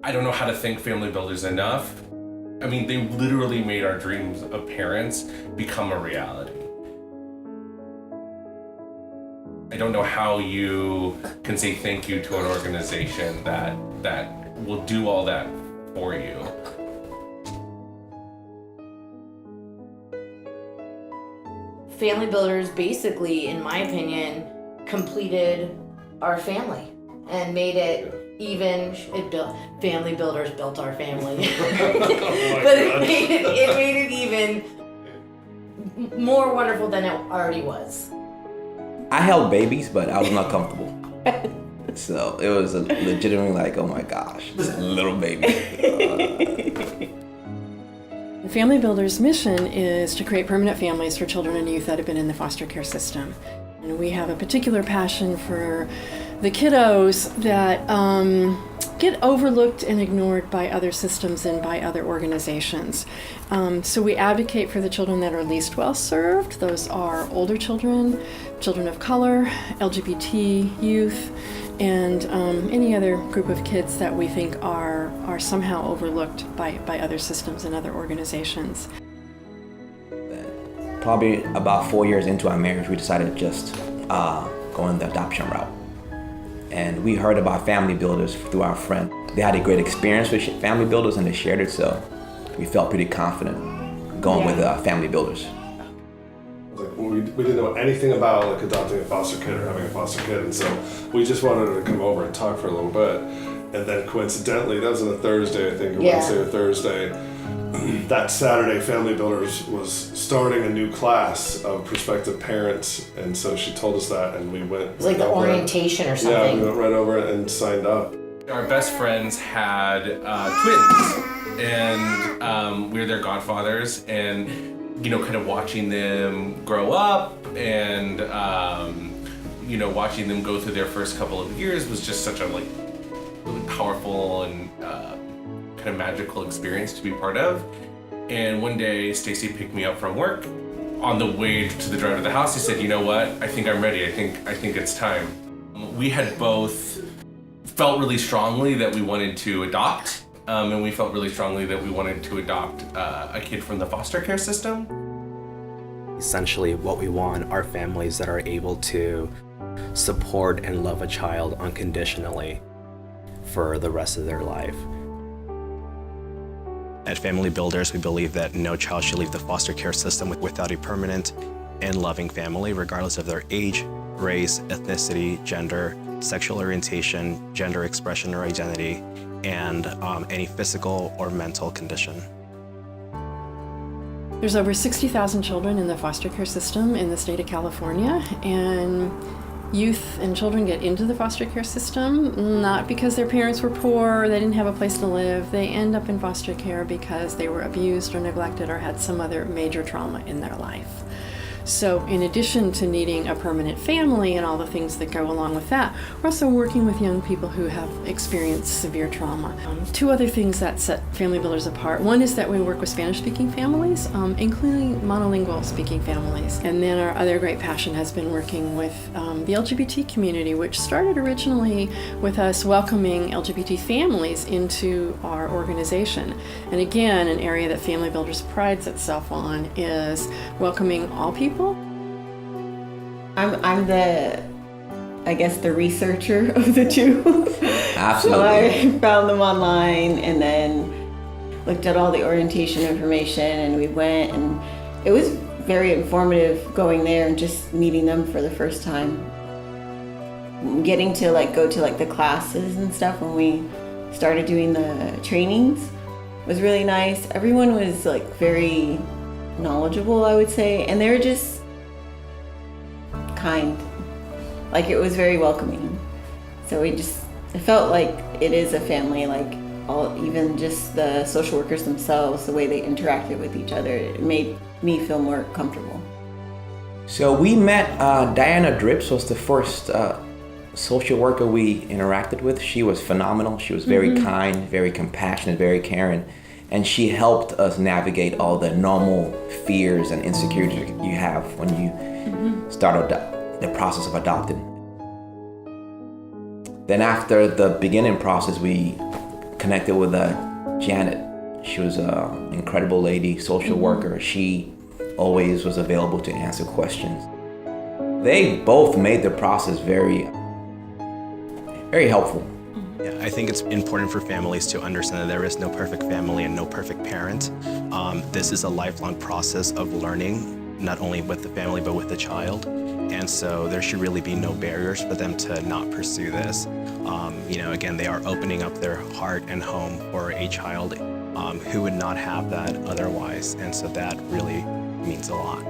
I don't know how to thank Family Builders enough. I mean, they literally made our dreams of parents become a reality. I don't know how you can say thank you to an organization that will do all that for you. Family Builders basically, in my opinion, completed our family and made it even. Family Builders built our family, but it made it even more wonderful than it already was. I held babies, but I was not comfortable. So it was legitimately like, oh my gosh, this little baby. Family Builders' mission is to create permanent families for children and youth that have been in the foster care system. And we have a particular passion for the kiddos that get overlooked and ignored by other systems and by other organizations. So we advocate for the children that are least well served. Those are older children, children of color, LGBT youth, and any other group of kids that we think are somehow overlooked by other systems and other organizations. Probably about 4 years into our marriage, we decided to just go in the adoption route. And we heard about Family Builders through our friend. They had a great experience with Family Builders and they shared it, so we felt pretty confident going with Family Builders. We didn't know anything about like adopting a foster kid or having a foster kid, and so we just wanted her to come over and talk for a little bit. And then coincidentally, that was on a Thursday, I think, or Wednesday or Thursday. That Saturday, Family Builders was starting a new class of prospective parents, and so she told us that, and we went. It was like the orientation or something. Yeah, we went right over and signed up. Our best friends had twins, and we were their godfathers, and kind of watching them grow up and watching them go through their first couple of years was just such a really powerful and kind of magical experience to be part of. And one day Stacy picked me up from work. On the way to the drive to the house, he said, "You know what? I think I'm ready. I think it's time." We had both felt really strongly that we wanted to adopt. And we felt really strongly that we wanted to adopt a kid from the foster care system. Essentially, what we want are families that are able to support and love a child unconditionally for the rest of their life. At Family Builders, we believe that no child should leave the foster care system without a permanent and loving family, regardless of their age, race, ethnicity, gender, sexual orientation, gender expression or identity, and any physical or mental condition. There's over 60,000 children in the foster care system in the state of California, and youth and children get into the foster care system not because their parents were poor or they didn't have a place to live. They end up in foster care because they were abused or neglected or had some other major trauma in their life. So in addition to needing a permanent family and all the things that go along with that, we're also working with young people who have experienced severe trauma. Two other things that set Family Builders apart. One is that we work with Spanish-speaking families, including monolingual speaking families. And then our other great passion has been working with the LGBT community, which started originally with us welcoming LGBT families into our organization. And again, an area that Family Builders prides itself on is welcoming all people. I'm the researcher of the two. Absolutely. So I found them online and then looked at all the orientation information, and we went, and it was very informative going there and just meeting them for the first time. Getting to go to the classes and stuff when we started doing the trainings was really nice. Everyone was very knowledgeable, I would say, and they were just kind. It was very welcoming. So it felt like it is a family, even just the social workers themselves, the way they interacted with each other, it made me feel more comfortable. So we met, Diana Drips was the first social worker we interacted with. She was phenomenal. She was very kind, very compassionate, very caring. And she helped us navigate all the normal fears and insecurities you have when you start the process of adopting. Then after the beginning process, we connected with Janet. She was an incredible lady, social worker. She always was available to answer questions. They both made the process very helpful. Yeah, I think it's important for families to understand that there is no perfect family and no perfect parent. This is a lifelong process of learning, not only with the family, but with the child. And so there should really be no barriers for them to not pursue this. Again, they are opening up their heart and home for a child who would not have that otherwise. And so that really means a lot.